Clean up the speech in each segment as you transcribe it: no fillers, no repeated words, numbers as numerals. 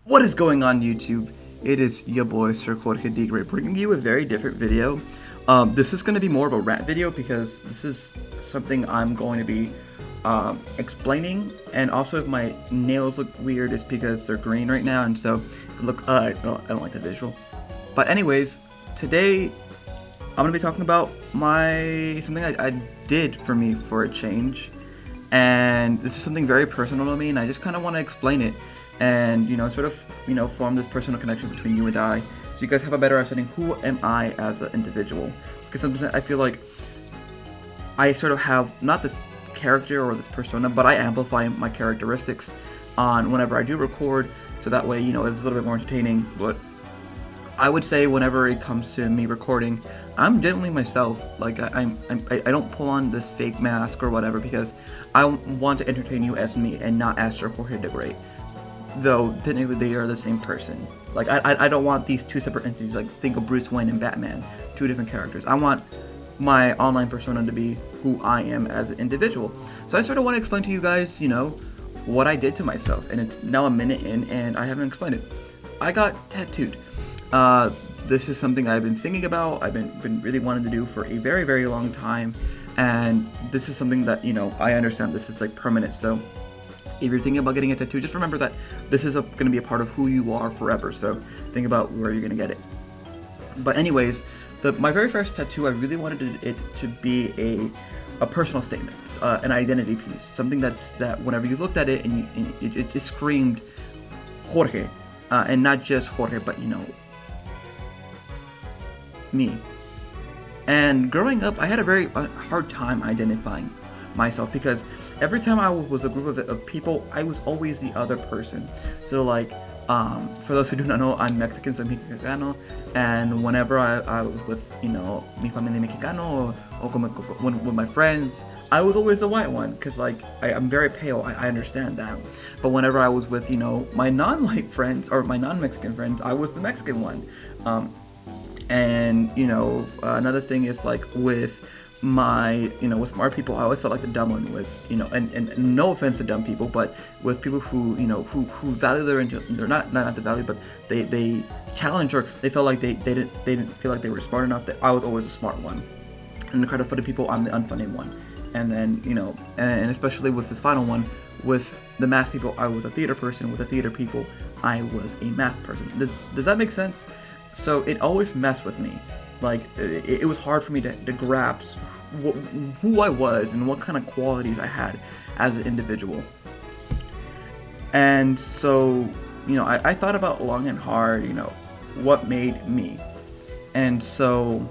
What is going on, YouTube? It is your boy Sir Jorge bringing you a very different video. This is going to be more of a rant video because this is something I'm going to be explaining, and also if my nails look weird, it's because they're green right now, and so look. I don't like that visual. But anyways, today I'm going to be talking about something I did for me for a change, and this is something very personal to me, and I just kind of want to explain it. And sort of form this personal connection between you and I, so you guys have a better understanding who am I as an individual. Because sometimes I feel like I sort of have not this character or this persona, but I amplify my characteristics on whenever I do record, so that way it's a little bit more entertaining. But I would say whenever it comes to me recording, I'm genuinely myself. Like I don't pull on this fake mask or whatever, because I want to entertain you as me and not as Sir Jorge the Great. Though technically they are the same person. Like I don't want these two separate entities. Like think of Bruce Wayne and Batman, two different characters. I want my online persona to be who I am as an individual. So I sort of want to explain to you guys, what I did to myself. And it's now a minute in, and I haven't explained it. I got tattooed. This is something I've been thinking about. I've been really wanting to do for a very, very long time. And this is something that I understand this is like permanent. So if you're thinking about getting a tattoo, just remember that this is going to be a part of who you are forever. So think about where you're going to get it. But anyways, my very first tattoo, I really wanted it to be a personal statement, an identity piece, something that whenever you looked at it and it just screamed Jorge, and not just Jorge, but me. And growing up, I had a very hard time identifying myself, because every time I was a group of people, I was always the other person. So like, for those who do not know, I'm Mexican, so I'm Mexicano, and whenever I was with, mi familia Mexicano, or with my friends, I was always the white one, because like, I'm very pale, I understand that. But whenever I was with, my non-white friends, or my non-Mexican friends, I was the Mexican one. And, another thing is like with with smart people, I always felt like the dumb one with, and no offense to dumb people, but with people who, who value they're not the value, but they challenge, or they felt like they didn't feel like they were smart enough, that I was always the smart one. And the credit for the people, I'm the unfunny one. And then, and especially with this final one, with the math people, I was a theater person. With the theater people, I was a math person. Does that make sense? So it always messed with me. Like, it was hard for me to grasp who I was and what kind of qualities I had as an individual. And so, I thought about long and hard, what made me. And so,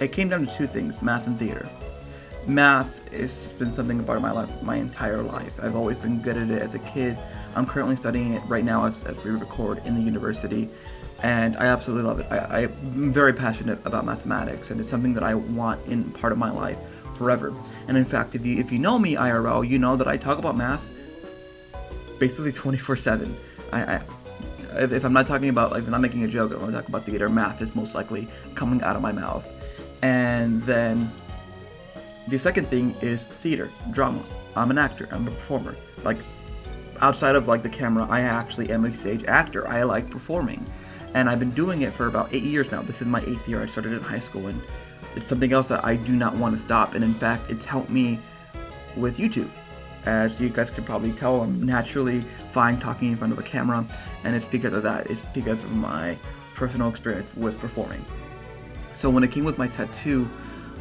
it came down to two things, math and theater. Math has been something a part of my life, my entire life. I've always been good at it as a kid. I'm currently studying it right now as we record in the university. And I absolutely love it. I'm very passionate about mathematics, and it's something that I want in part of my life forever. And in fact, if you know me IRL, you know that I talk about math basically 24/7. If I'm not talking about, like, if I'm not making a joke, I'm talking about theater, math is most likely coming out of my mouth. And then the second thing is theater, drama. I'm an actor. I'm a performer. Like, outside of like the camera, I actually am a stage actor. I like performing. And I've been doing it for about 8 years now. This is my 8th year. I started in high school, and it's something else that I do not want to stop. And in fact, it's helped me with YouTube. As you guys can probably tell, I'm naturally fine talking in front of a camera, and it's because of that. It's because of my personal experience with performing. So when it came with my tattoo,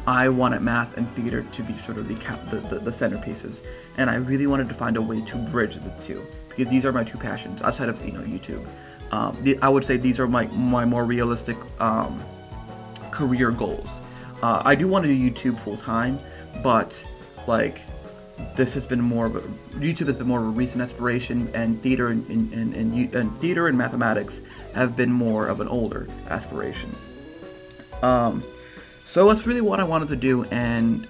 I wanted math and theater to be sort of the centerpieces, and I really wanted to find a way to bridge the two, because these are my two passions outside of YouTube. I would say these are my more realistic career goals. I do want to do YouTube full time, but like this has been more of a YouTube has been more of a recent aspiration, and theater and theater and mathematics have been more of an older aspiration. So that's really what I wanted to do, and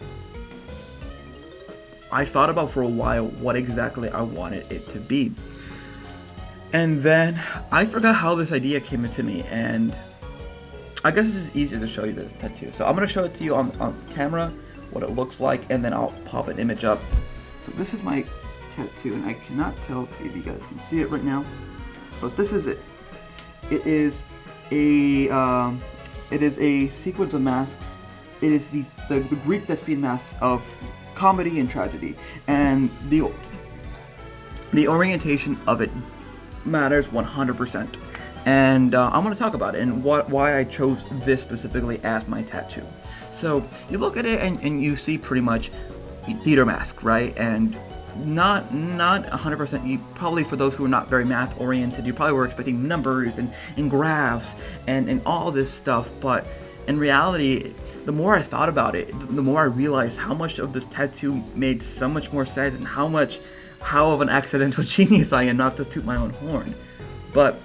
I thought about for a while what exactly I wanted it to be. And then I forgot how this idea came into me, and I guess it's just easier to show you the tattoo. So I'm gonna show it to you on camera, what it looks like, and then I'll pop an image up. So this is my tattoo, and I cannot tell if you guys can see it right now, but this is it. It is a sequence of masks. It is the Greek thespian masks of comedy and tragedy, and the orientation of it matters 100%. And I'm going to talk about it and why I chose this specifically as my tattoo. So you look at it and you see pretty much theater mask, right? And not 100%. You probably, for those who are not very math oriented, you probably were expecting numbers and graphs and all this stuff. But in reality, the more I thought about it, the more I realized how much of this tattoo made so much more sense, and how of an accidental genius I am, not to toot my own horn. But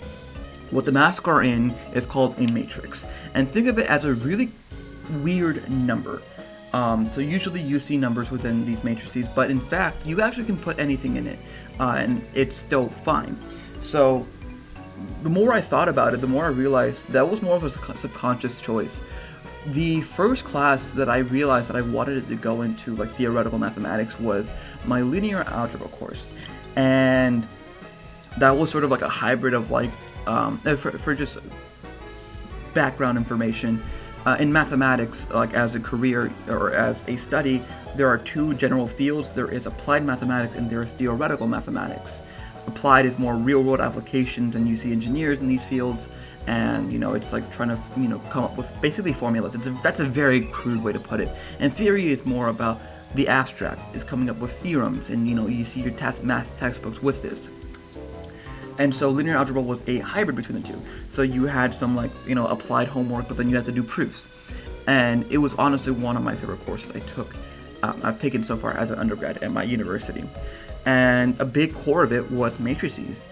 what the masks are in is called a matrix, and think of it as a really weird number. So usually you see numbers within these matrices, but in fact you actually can put anything in it, and it's still fine. So the more I thought about it, the more I realized that was more of a subconscious choice. The first class that I realized that I wanted to go into, like theoretical mathematics, was my linear algebra course, and that was sort of like a hybrid of like for just background information. In mathematics, like as a career or as a study, there are two general fields. There is applied mathematics and there is theoretical mathematics. Applied is more real-world applications, and you see engineers in these fields, and it's like trying to come up with basically formulas. That's a very crude way to put it. And theory is more about the abstract, is coming up with theorems, and you see your math textbooks with this. And so linear algebra was a hybrid between the two. So you had some applied homework, but then you had to do proofs. And it was honestly one of my favorite courses I've taken so far as an undergrad at my university. And a big core of it was matrices.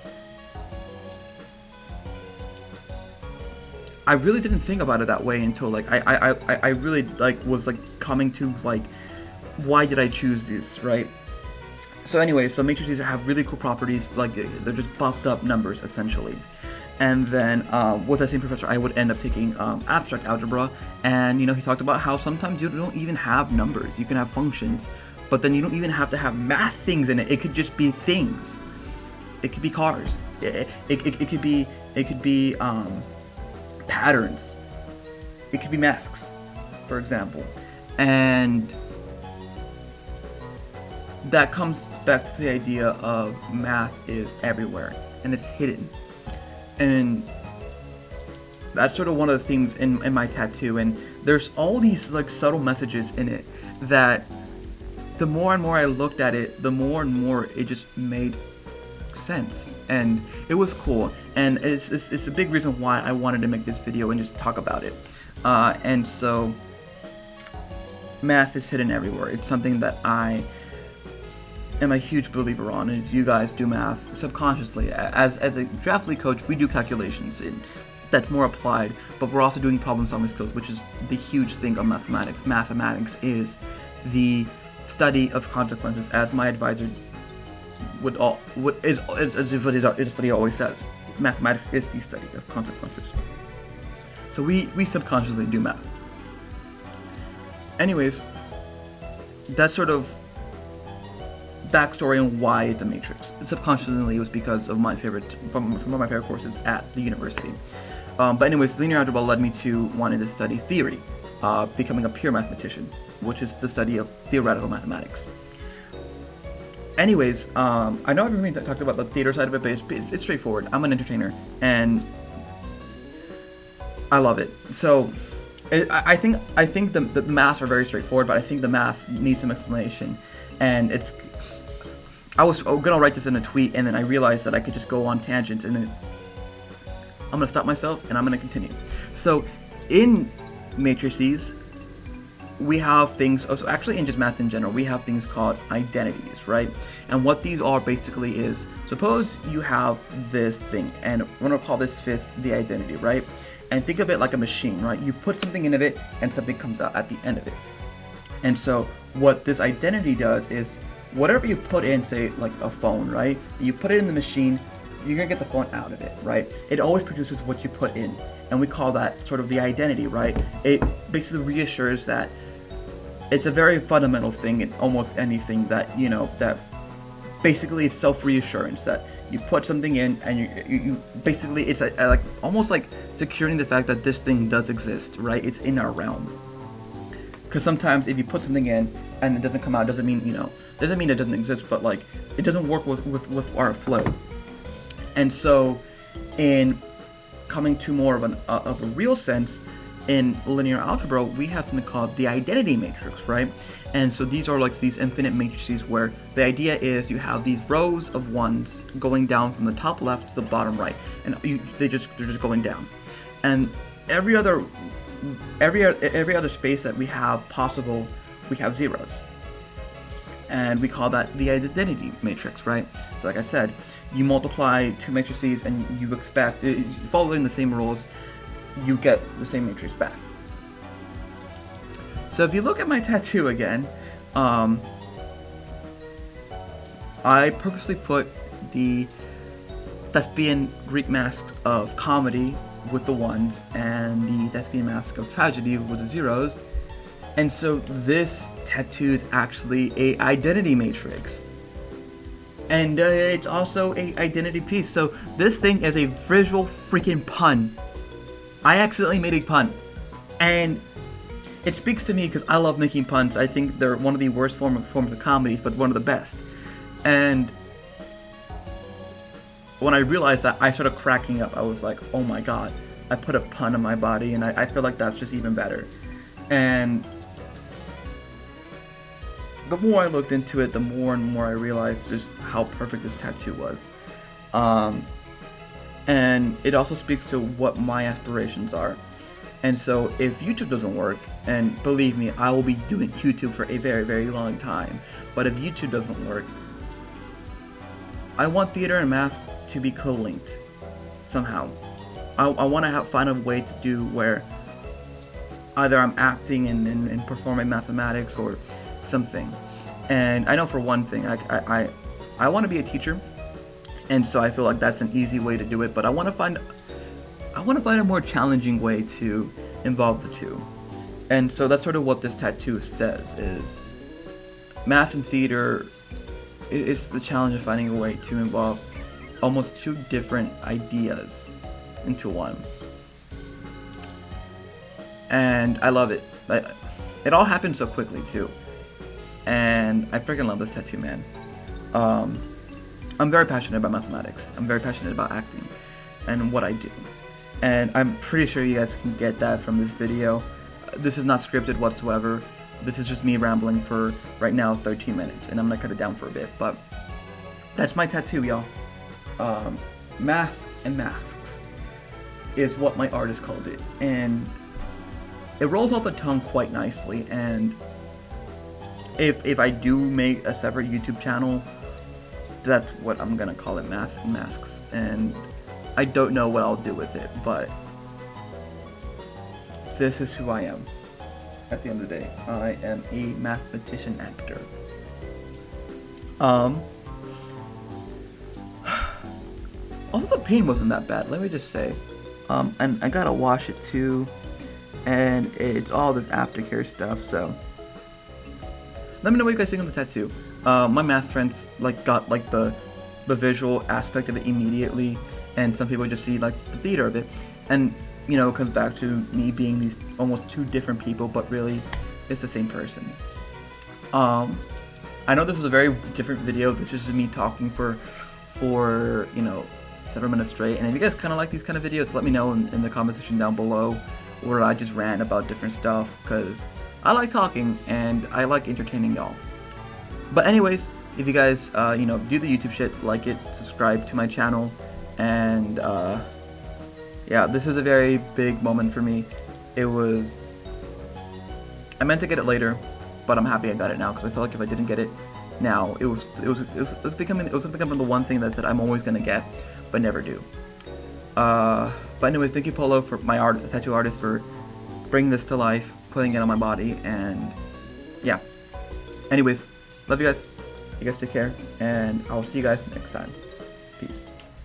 I really didn't think about it that way until I really was coming to why did I choose this, right? So anyway, so matrices have really cool properties, they're just buffed up numbers essentially. And then with that same professor, I would end up taking abstract algebra, and he talked about how sometimes you don't even have numbers, you can have functions, but then you don't even have to have math things in it. It could just be things. It could be cars. It could be patterns. It could be masks, for example, and that comes back to the idea of math is everywhere and it's hidden, and that's sort of one of the things in my tattoo. And there's all these subtle messages in it that the more and more I looked at it, the more and more it just made sense, and it was cool. And it's a big reason why I wanted to make this video and just talk about it. And so math is hidden everywhere. It's something that I am a huge believer on, and you guys do math subconsciously. As a draft league coach, we do calculations, and that's more applied, but we're also doing problem solving skills, which is the huge thing of mathematics. Mathematics is the study of consequences, as my advisor is what he always says. Mathematics is the study of consequences. So we subconsciously do math. Anyways, that's sort of backstory on why it's a matrix. Subconsciously, it was because of my favorite from one of my favorite courses at the university. But anyways, linear algebra led me to wanting to study theory, becoming a pure mathematician, which is the study of theoretical mathematics. Anyways, I know I've really talked about the theater side of it, but it's straightforward. I'm an entertainer, and I love it. So I think the maths are very straightforward, but I think the math needs some explanation. And I was gonna write this in a tweet, and then I realized that I could just go on tangents, and then I'm gonna stop myself and I'm gonna continue. So in matrices, we have things, so actually in just math in general, we have things called identities, right? And what these are basically is, suppose you have this thing, and we're gonna call this fifth the identity, right? And think of it like a machine, right? You put something into it and something comes out at the end of it. And so what this identity does is, whatever you put in, say like a phone, right? You put it in the machine, you're gonna get the phone out of it, right? It always produces what you put in. and we call that sort of the identity, right? It basically reassures that it's a very fundamental thing in almost anything that, that basically is self-reassurance, that you put something in and you basically, it's like almost like securing the fact that this thing does exist, right? It's in our realm. Because sometimes if you put something in and it doesn't come out, doesn't mean it doesn't exist, but like it doesn't work with our flow. And so in coming to more of a real sense, in linear algebra, we have something called the identity matrix, right? And so these are like these infinite matrices where the idea is you have these rows of ones going down from the top left to the bottom right, and they're just going down. And every other space that we have possible, we have zeros. And we call that the identity matrix, right? So like I said, you multiply two matrices and you expect, following the same rules, you get the same matrix back. So if you look at my tattoo again, I purposely put the thespian Greek mask of comedy with the ones and the thespian mask of tragedy with the zeros. And so this tattoo is actually a identity matrix. And it's also a identity piece. So this thing is a visual freaking pun. I accidentally made a pun, and it speaks to me because I love making puns. I think they're one of the worst forms of comedy, but one of the best. And when I realized that, I started cracking up. I was like, oh my god, I put a pun on my body, and I feel like that's just even better. And the more I looked into it, the more and more I realized just how perfect this tattoo was. And it also speaks to what my aspirations are. And so if YouTube doesn't work, and believe me, I will be doing YouTube for a very, very long time, but if YouTube doesn't work, I want theater and math to be co-linked somehow. I want to find a way to do where either I'm acting and performing mathematics or something. And I know for one thing, I want to be a teacher. And so I feel like that's an easy way to do it, but I want to find a more challenging way to involve the two. And so that's sort of what this tattoo says, is math and theater is the challenge of finding a way to involve almost two different ideas into one. And I love it. It all happened so quickly too. And I freaking love this tattoo, man. I'm very passionate about mathematics. I'm very passionate about acting and what I do. And I'm pretty sure you guys can get that from this video. This is not scripted whatsoever. This is just me rambling for, right now, 13 minutes. And I'm gonna cut it down for a bit. But that's my tattoo, y'all. Math and masks is what my artist called it. And it rolls off the tongue quite nicely. And if I do make a separate YouTube channel, that's what I'm gonna call it, math and masks. And I don't know what I'll do with it, but this is who I am. At the end of the day, I am a mathematician actor. Also, the pain wasn't that bad, let me just say. And I gotta wash it too, and it's all this aftercare stuff, so let me know what you guys think of the tattoo. My math friends got the visual aspect of it immediately, and some people just see the theater of it, and it comes back to me being these almost two different people, but really it's the same person. I know this was a very different video. This is just me talking for 7 minutes straight, and if you guys kind of like these kind of videos, let me know in the comment section down below, where I just rant about different stuff, because I like talking and I like entertaining y'all. But anyways, if you guys do the YouTube shit, like it, subscribe to my channel, and yeah, this is a very big moment for me. I meant to get it later, but I'm happy I got it now, because I feel like if I didn't get it now, it was becoming the one thing that said I'm always gonna get, but never do. But anyways, thank you, Polo, for my art, the tattoo artist, for bringing this to life, putting it on my body, and yeah. Anyways, love you guys. You guys take care, and I'll see you guys next time. Peace.